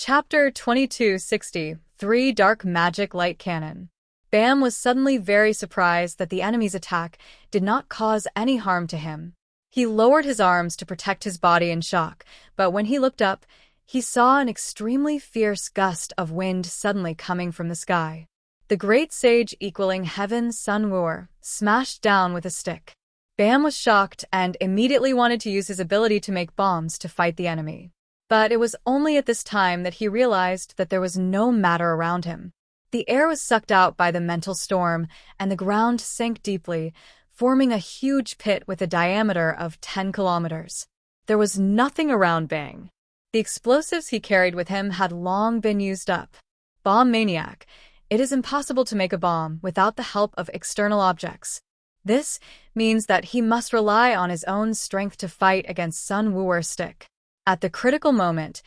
Chapter 2260, 3 Dark Magic Light Cannon. Bam was suddenly very surprised that the enemy's attack did not cause any harm to him. He lowered his arms to protect his body in shock, but when he looked up, he saw an extremely fierce gust of wind suddenly coming from the sky. The great sage equaling heaven Sun Wuer smashed down with a stick. Bam was shocked and immediately wanted to use his ability to make bombs to fight the enemy. But it was only at this time that he realized that there was no matter around him. The air was sucked out by the mental storm, and the ground sank deeply, forming a huge pit with a diameter of 10 kilometers. There was nothing around Bang. The explosives he carried with him had long been used up. Bomb maniac. It is impossible to make a bomb without the help of external objects. This means that he must rely on his own strength to fight against Sun Wuer's stick. At the critical moment,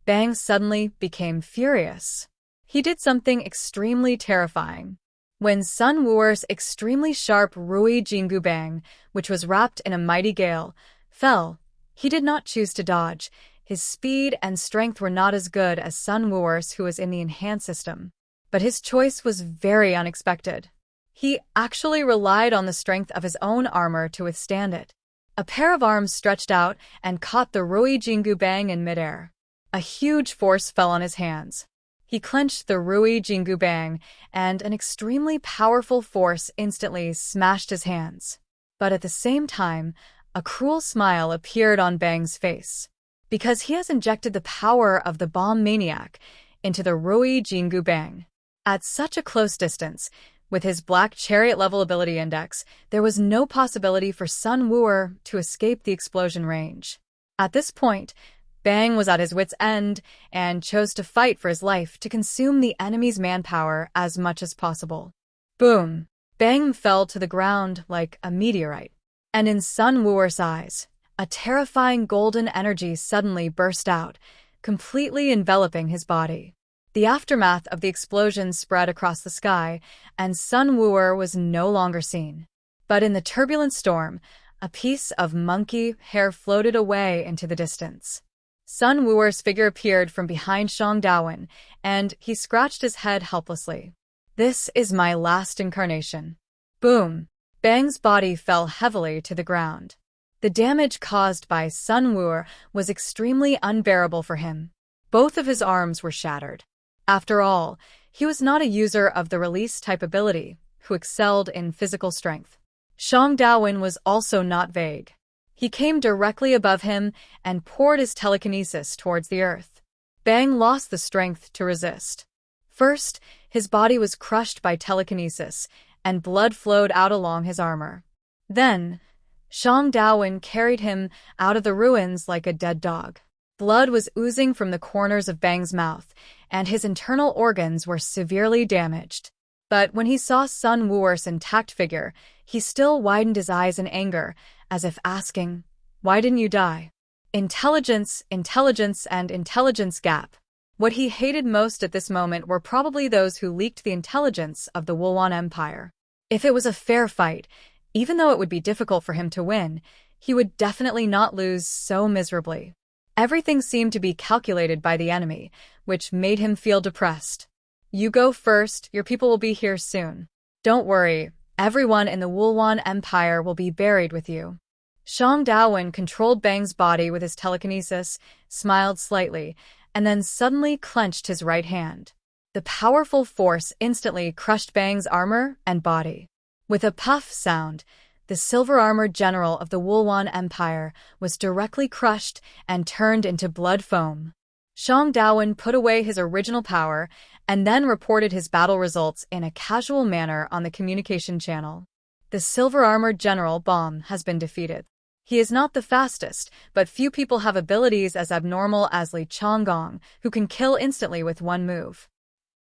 Bang suddenly became furious. He did something extremely terrifying. When Sun Wuer's extremely sharp Rui Jingu Bang, which was wrapped in a mighty gale, fell, he did not choose to dodge. His speed and strength were not as good as Sun Wuer's, who was in the enhanced system. But his choice was very unexpected. He actually relied on the strength of his own armor to withstand it. A pair of arms stretched out and caught the Rui Jingu Bang in midair. A huge force fell on his hands. He clenched the Rui Jingu Bang, and an extremely powerful force instantly smashed his hands. But at the same time, a cruel smile appeared on Bang's face. Because he has injected the power of the bomb maniac into the Rui Jingu Bang. At such a close distance, with his black chariot-level ability index, there was no possibility for Sun Wuer to escape the explosion range. At this point, Bang was at his wit's end and chose to fight for his life to consume the enemy's manpower as much as possible. Boom! Bang fell to the ground like a meteorite. And in Sun Wuer's eyes, a terrifying golden energy suddenly burst out, completely enveloping his body. The aftermath of the explosion spread across the sky, and Sun Wuer was no longer seen. But in the turbulent storm, a piece of monkey hair floated away into the distance. Sun Wuer's figure appeared from behind Shang Dawen, and he scratched his head helplessly. This is my last incarnation. Boom! Bang's body fell heavily to the ground. The damage caused by Sun Wuer was extremely unbearable for him. Both of his arms were shattered. After all, he was not a user of the release-type ability, who excelled in physical strength. Shang Dawen was also not vague. He came directly above him and poured his telekinesis towards the earth. Bang lost the strength to resist. First, his body was crushed by telekinesis, and blood flowed out along his armor. Then, Shang Dawen carried him out of the ruins like a dead dog. Blood was oozing from the corners of Bang's mouth, and his internal organs were severely damaged. But when he saw Sun Wuer's intact figure, he still widened his eyes in anger, as if asking, "Why didn't you die?" Intelligence, and intelligence gap. What he hated most at this moment were probably those who leaked the intelligence of the Wulwan Empire. If it was a fair fight, even though it would be difficult for him to win, he would definitely not lose so miserably. Everything seemed to be calculated by the enemy, which made him feel depressed. You go first, your people will be here soon. Don't worry, everyone in the Wulwan Empire will be buried with you. Shang Dawen controlled Bang's body with his telekinesis, smiled slightly, and then suddenly clenched his right hand. The powerful force instantly crushed Bang's armor and body. With a puff sound, the silver-armored general of the Wulwan Empire was directly crushed and turned into blood foam. Shang Dawen put away his original power and then reported his battle results in a casual manner on the communication channel. The silver-armored general Bomb has been defeated. He is not the fastest, but few people have abilities as abnormal as Li Chonggong, who can kill instantly with one move.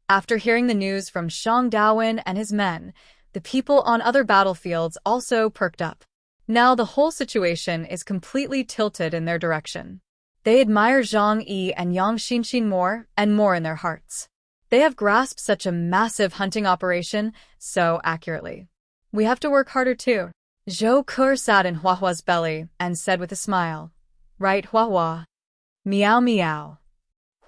After hearing the news from Shang Dawen and his men, the people on other battlefields also perked up. Now the whole situation is completely tilted in their direction. They admire Zhang Yi and Yang Xinxin more and more in their hearts. They have grasped such a massive hunting operation so accurately. We have to work harder too. Zhou Ke sat in Huahua's belly and said with a smile, "Right, Huahua. Meow meow."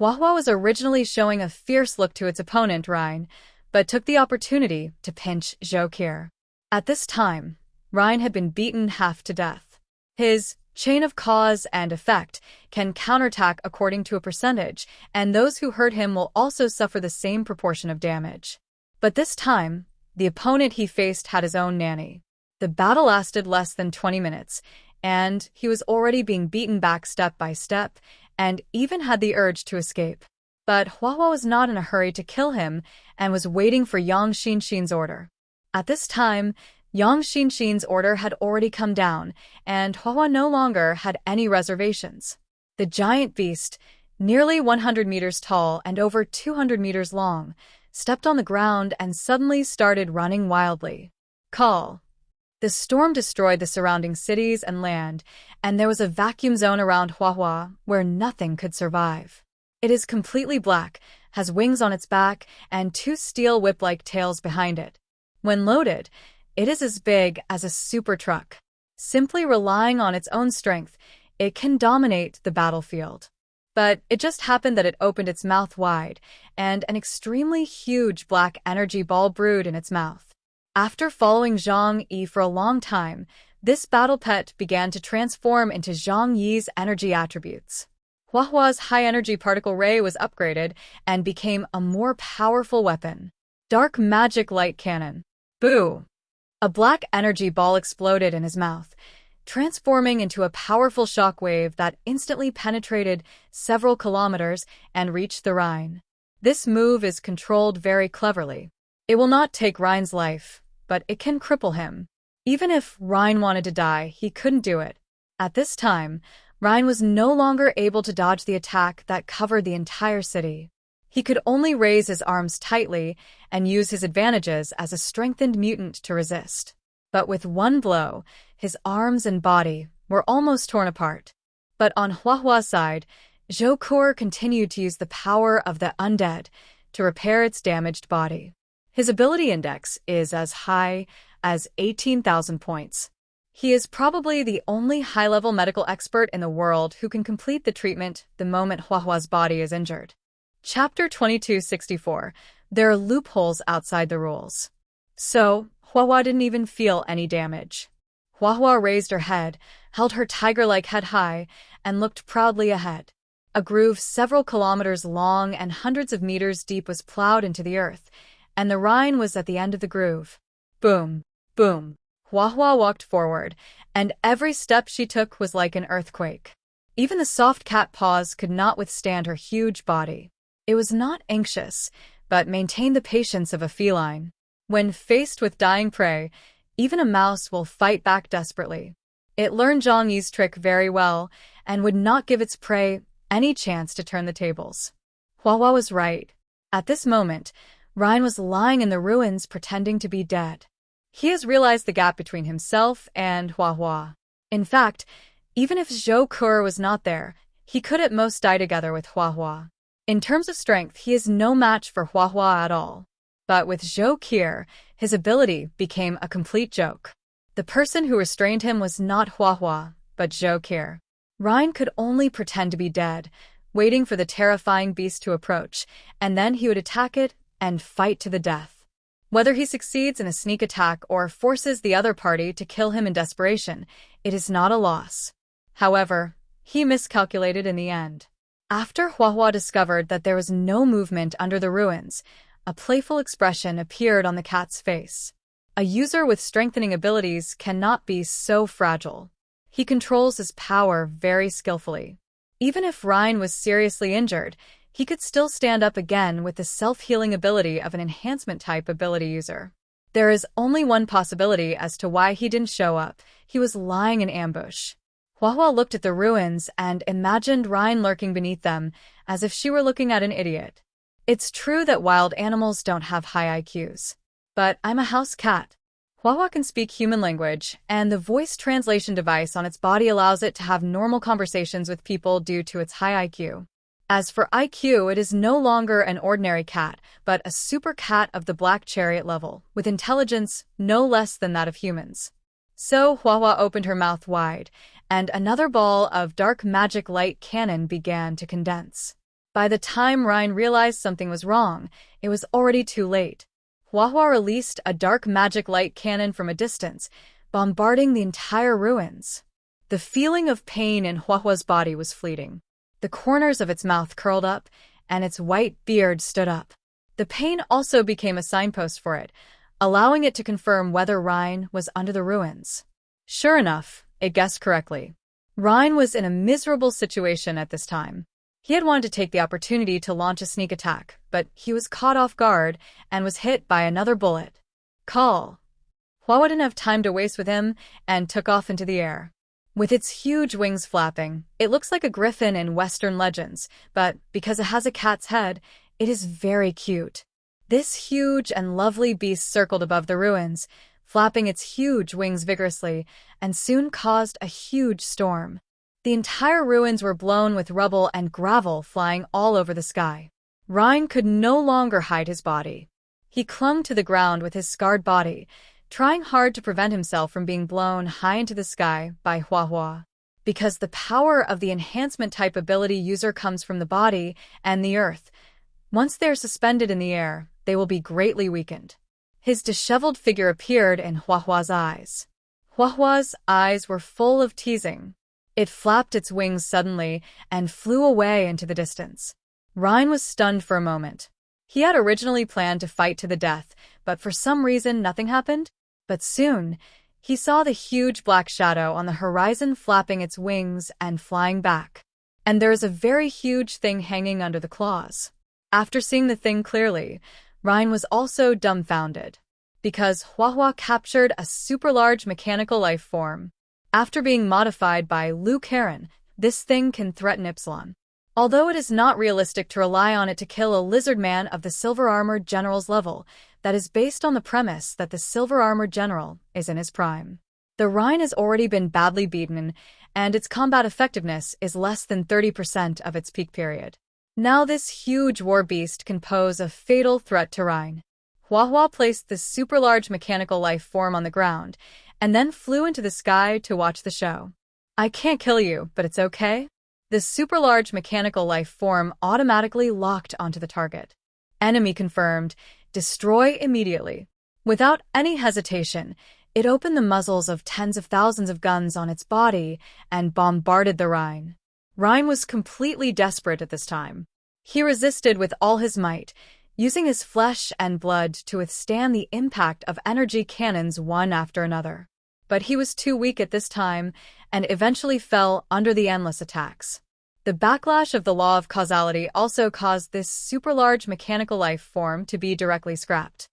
Huahua was originally showing a fierce look to its opponent, Rhine, but took the opportunity to pinch Zhou Qiu. At this time, Rhine had been beaten half to death. His chain of cause and effect can counterattack according to a percentage, and those who hurt him will also suffer the same proportion of damage. But this time, the opponent he faced had his own nanny. The battle lasted less than 20 minutes, and he was already being beaten back step by step, and even had the urge to escape. But Huahua was not in a hurry to kill him and was waiting for Yang Xinxin's order. At this time, Yang Xinxin's order had already come down, and Huahua no longer had any reservations. The giant beast, nearly 100 meters tall and over 200 meters long, stepped on the ground and suddenly started running wildly. Call. The storm destroyed the surrounding cities and land, and there was a vacuum zone around Huahua where nothing could survive. It is completely black, has wings on its back, and two steel whip-like tails behind it. When loaded, it is as big as a super truck. Simply relying on its own strength, it can dominate the battlefield. But it just happened that it opened its mouth wide, and an extremely huge black energy ball brewed in its mouth. After following Zhang Yi for a long time, this battle pet began to transform into Zhang Yi's energy attributes. Huahua's high-energy particle ray was upgraded and became a more powerful weapon. Dark magic light cannon. Boo! A black energy ball exploded in his mouth, transforming into a powerful shockwave that instantly penetrated several kilometers and reached the Rhine. This move is controlled very cleverly. It will not take Rhine's life, but it can cripple him. Even if Rhine wanted to die, he couldn't do it. At this time, Rhine was no longer able to dodge the attack that covered the entire city. He could only raise his arms tightly and use his advantages as a strengthened mutant to resist. But with one blow, his arms and body were almost torn apart. But on Huahua's side, Zhou Qiu continued to use the power of the undead to repair its damaged body. His ability index is as high as 18,000 points. He is probably the only high-level medical expert in the world who can complete the treatment the moment Huahua's body is injured. Chapter 2264. There are loopholes outside the rules. So, Huahua didn't even feel any damage. Huahua raised her head, held her tiger-like head high, and looked proudly ahead. A groove several kilometers long and hundreds of meters deep was plowed into the earth, and the Rhine was at the end of the groove. Boom, boom. Huahua walked forward, and every step she took was like an earthquake. Even the soft cat paws could not withstand her huge body. It was not anxious, but maintained the patience of a feline. When faced with dying prey, even a mouse will fight back desperately. It learned Zhang Yi's trick very well, and would not give its prey any chance to turn the tables. Huahua was right. At this moment, Rhine was lying in the ruins pretending to be dead. He has realized the gap between himself and Huahua. In fact, even if Zhou Qiu was not there, he could at most die together with Huahua. In terms of strength, he is no match for Huahua at all. But with Zhou Qiu, his ability became a complete joke. The person who restrained him was not Huahua, but Zhou Qiu. Rhine could only pretend to be dead, waiting for the terrifying beast to approach, and then he would attack it and fight to the death. Whether he succeeds in a sneak attack or forces the other party to kill him in desperation, it is not a loss. However, he miscalculated in the end. After Huahua discovered that there was no movement under the ruins, a playful expression appeared on the cat's face. A user with strengthening abilities cannot be so fragile. He controls his power very skillfully. Even if Rhine was seriously injured, he could still stand up again with the self-healing ability of an enhancement-type ability user. There is only one possibility as to why he didn't show up. He was lying in ambush. Huahua looked at the ruins and imagined Rhine lurking beneath them, as if she were looking at an idiot. It's true that wild animals don't have high IQs. But I'm a house cat. Huahua can speak human language, and the voice translation device on its body allows it to have normal conversations with people due to its high IQ. As for IQ, it is no longer an ordinary cat, but a super cat of the Black Chariot level, with intelligence no less than that of humans. So Huahua opened her mouth wide, and another ball of dark magic light cannon began to condense. By the time Ryan realized something was wrong, it was already too late. Huahua released a dark magic light cannon from a distance, bombarding the entire ruins. The feeling of pain in Huahua's body was fleeting. The corners of its mouth curled up, and its white beard stood up. The pain also became a signpost for it, allowing it to confirm whether Ryan was under the ruins. Sure enough, it guessed correctly. Ryan was in a miserable situation at this time. He had wanted to take the opportunity to launch a sneak attack, but he was caught off guard and was hit by another bullet. Call. Huahua didn't have time to waste with him and took off into the air. With its huge wings flapping, it looks like a griffin in Western legends, but because it has a cat's head, it is very cute. This huge and lovely beast circled above the ruins, flapping its huge wings vigorously, and soon caused a huge storm. The entire ruins were blown with rubble and gravel flying all over the sky. Ryan could no longer hide his body. He clung to the ground with his scarred body, trying hard to prevent himself from being blown high into the sky by Huahua. Because the power of the enhancement type ability user comes from the body and the earth, once they are suspended in the air, they will be greatly weakened. His disheveled figure appeared in Huahua's eyes. Huahua's eyes were full of teasing. It flapped its wings suddenly and flew away into the distance. Ryan was stunned for a moment. He had originally planned to fight to the death, but for some reason nothing happened. But soon, he saw the huge black shadow on the horizon flapping its wings and flying back. And there is a very huge thing hanging under the claws. After seeing the thing clearly, Ryan was also dumbfounded. Because Huahua captured a super-large mechanical life form. After being modified by Liu Karen, this thing can threaten Epsilon. Although it is not realistic to rely on it to kill a lizard man of the Silver Armored General's level, that is based on the premise that the Silver Armored General is in his prime. The Rhine has already been badly beaten, and its combat effectiveness is less than 30% of its peak period. Now this huge war beast can pose a fatal threat to Rhine. Huahua placed the super-large mechanical life form on the ground, and then flew into the sky to watch the show. I can't kill you, but it's okay. The super-large mechanical life form automatically locked onto the target. Enemy confirmed. Destroy immediately. Without any hesitation, it opened the muzzles of tens of thousands of guns on its body and bombarded the Rhine. Rhine was completely desperate at this time. He resisted with all his might, using his flesh and blood to withstand the impact of energy cannons one after another. But he was too weak at this time and eventually fell under the endless attacks. The backlash of the law of causality also caused this super-large mechanical life form to be directly scrapped.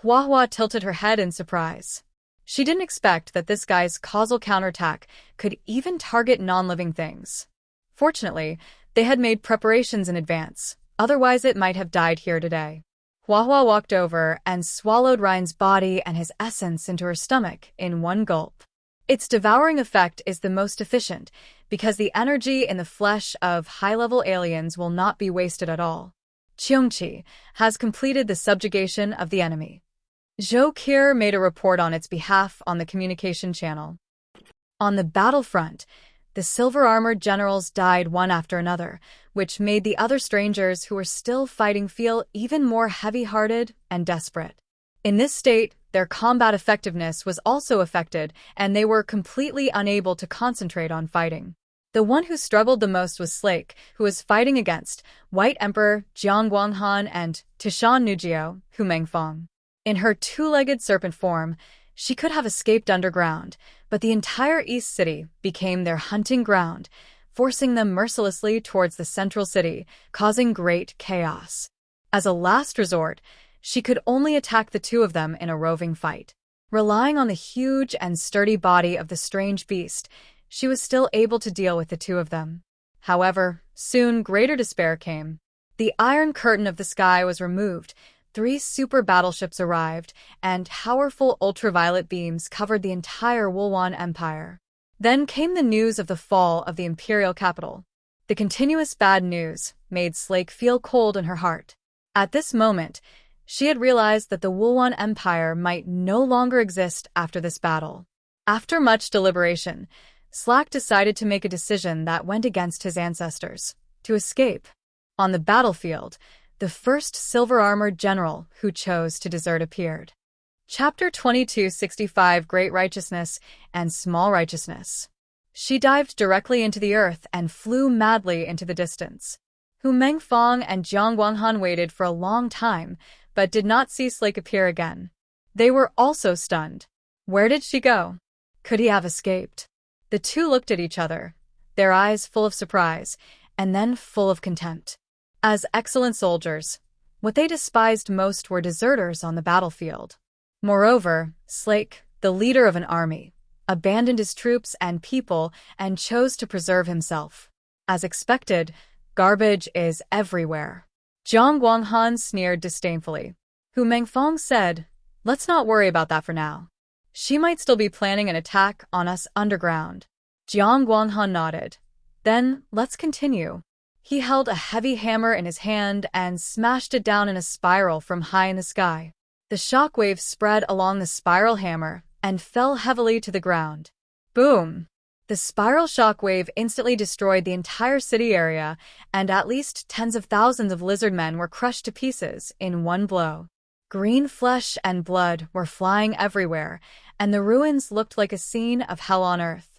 Huahua tilted her head in surprise. She didn't expect that this guy's causal counterattack could even target non-living things. Fortunately, they had made preparations in advance, otherwise it might have died here today. Huahua walked over and swallowed Ryan's body and his essence into her stomach in one gulp. Its devouring effect is the most efficient, because the energy in the flesh of high-level aliens will not be wasted at all. Cheongqi has completed the subjugation of the enemy. Zhou Qir made a report on its behalf on the communication channel. On the battlefront, the silver-armored generals died one after another, which made the other strangers who were still fighting feel even more heavy-hearted and desperate. In this state, their combat effectiveness was also affected, and they were completely unable to concentrate on fighting. The one who struggled the most was Slake, who was fighting against White Emperor Jiang Guanghan and Tishan Nujio, Hu Mengfeng. In her two-legged serpent form, she could have escaped underground, but the entire East City became their hunting ground, forcing them mercilessly towards the central city, causing great chaos. As a last resort, she could only attack the two of them in a roving fight. Relying on the huge and sturdy body of the strange beast, she was still able to deal with the two of them. However, soon greater despair came. The Iron Curtain of the sky was removed, 3 super battleships arrived, and powerful ultraviolet beams covered the entire Wulwan Empire. Then came the news of the fall of the imperial capital. The continuous bad news made Slake feel cold in her heart. At this moment, she had realized that the Wulwan Empire might no longer exist after this battle. After much deliberation, Slake decided to make a decision that went against his ancestors: to escape. On the battlefield, the first silver-armored general who chose to desert appeared. Chapter 2265 Great Righteousness and Small Righteousness. She dived directly into the earth and flew madly into the distance. Hu Mengfang and Jiang Guanghan waited for a long time, but did not see Slake appear again. They were also stunned. Where did she go? Could he have escaped? The two looked at each other, their eyes full of surprise, and then full of contempt. As excellent soldiers, what they despised most were deserters on the battlefield. Moreover, Slake, the leader of an army, abandoned his troops and people and chose to preserve himself. As expected, garbage is everywhere. Jiang Guanghan sneered disdainfully. Hu Mengfang said, "Let's not worry about that for now. She might still be planning an attack on us underground." Jiang Guanghan nodded. "Then, let's continue." He held a heavy hammer in his hand and smashed it down in a spiral from high in the sky. The shockwave spread along the spiral hammer and fell heavily to the ground. Boom! The spiral shockwave instantly destroyed the entire city area, and at least tens of thousands of lizard men were crushed to pieces in one blow. Green flesh and blood were flying everywhere, and the ruins looked like a scene of hell on earth.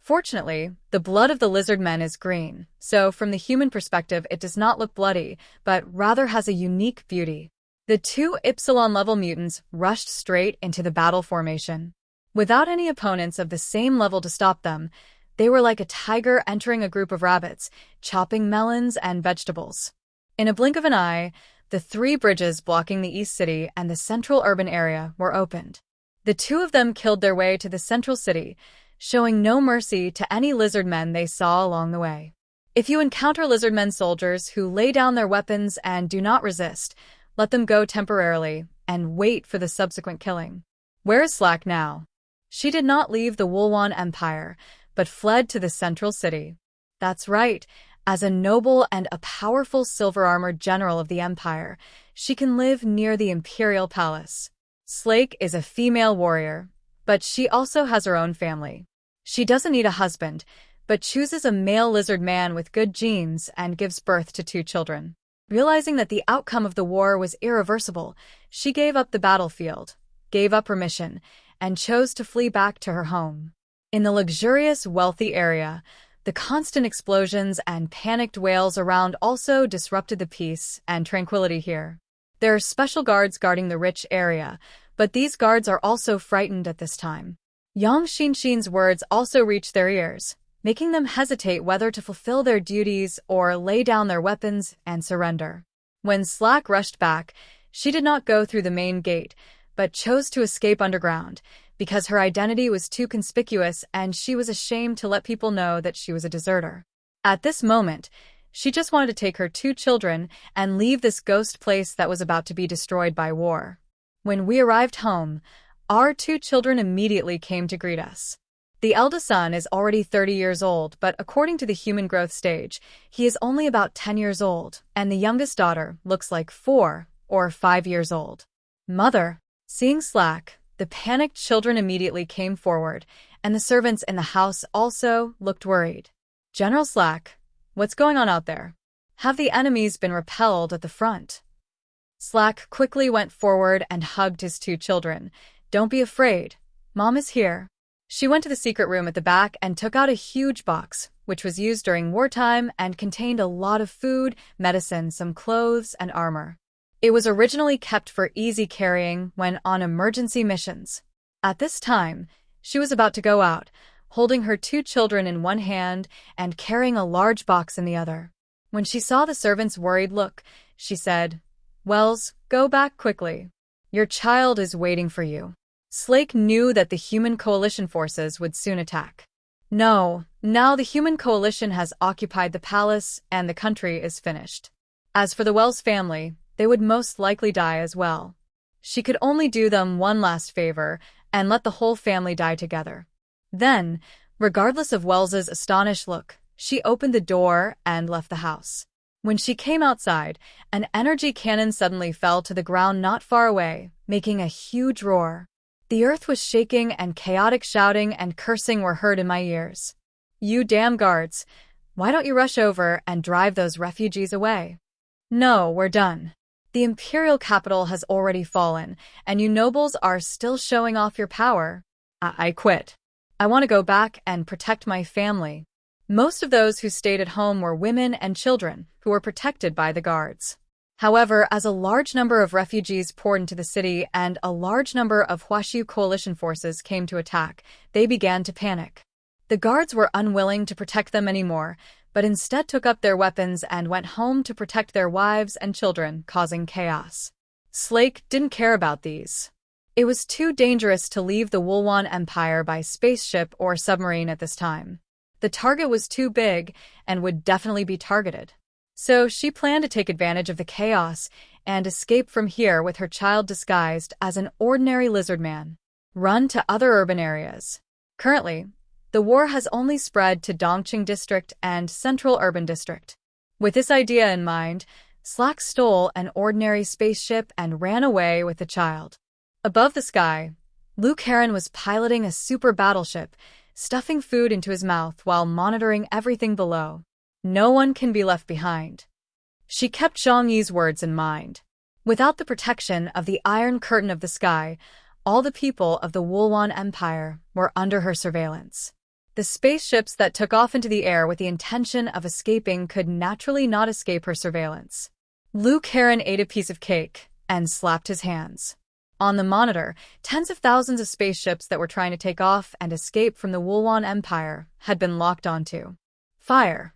Fortunately, the blood of the lizard men is green, so from the human perspective it does not look bloody, but rather has a unique beauty. The two Epsilon-level mutants rushed straight into the battle formation. Without any opponents of the same level to stop them, they were like a tiger entering a group of rabbits, chopping melons and vegetables. In a blink of an eye, the three bridges blocking the East City and the central urban area were opened. The two of them killed their way to the central city, showing no mercy to any lizard men they saw along the way. If you encounter lizard men soldiers who lay down their weapons and do not resist, let them go temporarily and wait for the subsequent killing. Where is Slake now? She did not leave the Wulwan Empire, but fled to the central city. That's right, as a noble and a powerful silver-armored general of the empire, she can live near the imperial palace. Slake is a female warrior, but she also has her own family. She doesn't need a husband, but chooses a male lizard man with good genes and gives birth to 2 children. Realizing that the outcome of the war was irreversible, she gave up the battlefield, gave up her mission, and chose to flee back to her home. In the luxurious, wealthy area, the constant explosions and panicked wails around also disrupted the peace and tranquility here. There are special guards guarding the rich area, but these guards are also frightened at this time. Yang Xinxin's words also reached their ears, making them hesitate whether to fulfill their duties or lay down their weapons and surrender. When Slake rushed back, she did not go through the main gate, but chose to escape underground, because her identity was too conspicuous and she was ashamed to let people know that she was a deserter. At this moment, she just wanted to take her 2 children and leave this ghost place that was about to be destroyed by war. When we arrived home, our 2 children immediately came to greet us. The eldest son is already 30 years old, but according to the human growth stage, he is only about 10 years old, and the youngest daughter looks like 4 or 5 years old. Mother, seeing Slake, the panicked children immediately came forward, and the servants in the house also looked worried. General Slake, what's going on out there? Have the enemies been repelled at the front? Slake quickly went forward and hugged his 2 children. Don't be afraid. Mom is here. She went to the secret room at the back and took out a huge box, which was used during wartime and contained a lot of food, medicine, some clothes, and armor. It was originally kept for easy carrying when on emergency missions. At this time, she was about to go out, holding her 2 children in one hand and carrying a large box in the other. When she saw the servant's worried look, she said, "Wells, go back quickly. Your child is waiting for you." Slake knew that the human coalition forces would soon attack. No, now the human coalition has occupied the palace and the country is finished. As for the Wells family, they would most likely die as well. She could only do them one last favor and let the whole family die together. Then, regardless of Wells's astonished look, she opened the door and left the house. When she came outside, an energy cannon suddenly fell to the ground not far away, making a huge roar. The earth was shaking and chaotic shouting and cursing were heard in my ears. "You damn guards! Why don't you rush over and drive those refugees away? No, we're done. The imperial capital has already fallen, and you nobles are still showing off your power. I quit. I want to go back and protect my family. Most of those who stayed at home were women and children, who were protected by the guards. However, as a large number of refugees poured into the city and a large number of Huahua coalition forces came to attack, they began to panic. The guards were unwilling to protect them anymore, but instead took up their weapons and went home to protect their wives and children, causing chaos. Slake didn't care about these. It was too dangerous to leave the Wulwan Empire by spaceship or submarine at this time. The target was too big and would definitely be targeted. So she planned to take advantage of the chaos and escape from here with her child disguised as an ordinary lizard man. Run to other urban areas. Currently, the war has only spread to Dongqing District and Central Urban District. With this idea in mind, Slake stole an ordinary spaceship and ran away with the child. Above the sky, Luke Heron was piloting a super battleship, stuffing food into his mouth while monitoring everything below. No one can be left behind. She kept Zhang Yi's words in mind. Without the protection of the Iron Curtain of the sky, all the people of the Wulwan Empire were under her surveillance. The spaceships that took off into the air with the intention of escaping could naturally not escape her surveillance. Luke Heron ate a piece of cake and slapped his hands. On the monitor, tens of thousands of spaceships that were trying to take off and escape from the Wulwan Empire had been locked onto. Fire.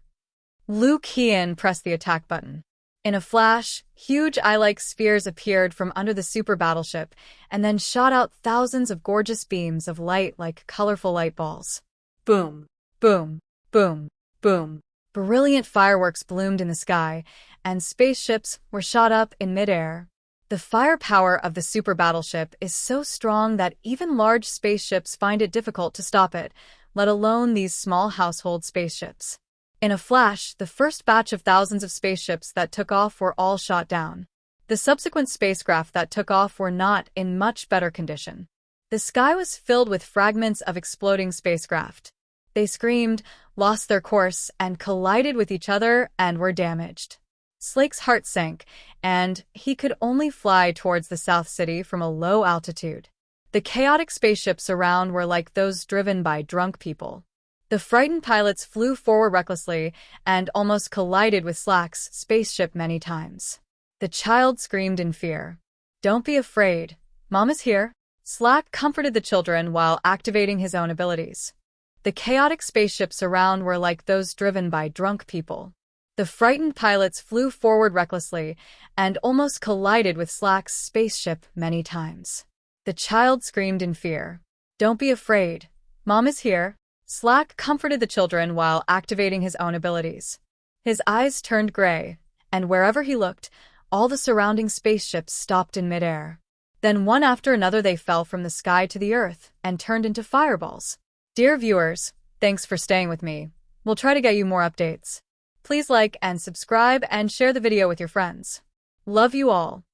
Luke Heron pressed the attack button. In a flash, huge eye-like spheres appeared from under the super battleship and then shot out thousands of gorgeous beams of light like colorful light balls. Boom, boom, boom, boom. Brilliant fireworks bloomed in the sky, and spaceships were shot up in midair. The firepower of the super battleship is so strong that even large spaceships find it difficult to stop it, let alone these small household spaceships. In a flash, the first batch of thousands of spaceships that took off were all shot down. The subsequent spacecraft that took off were not in much better condition. The sky was filled with fragments of exploding spacecraft. They screamed, lost their course, and collided with each other and were damaged. Slake's heart sank, and he could only fly towards the South City from a low altitude. The chaotic spaceships around were like those driven by drunk people. The frightened pilots flew forward recklessly and almost collided with Slake's spaceship many times. The child screamed in fear. "Don't be afraid. Mom is here." Slake comforted the children while activating his own abilities. The chaotic spaceships around were like those driven by drunk people. The frightened pilots flew forward recklessly and almost collided with Slake's spaceship many times. The child screamed in fear. "Don't be afraid. Mom is here." Slake comforted the children while activating his own abilities. His eyes turned gray, and wherever he looked, all the surrounding spaceships stopped in midair. Then one after another they fell from the sky to the earth and turned into fireballs. Dear viewers, thanks for staying with me. We'll try to get you more updates. Please like and subscribe and share the video with your friends. Love you all.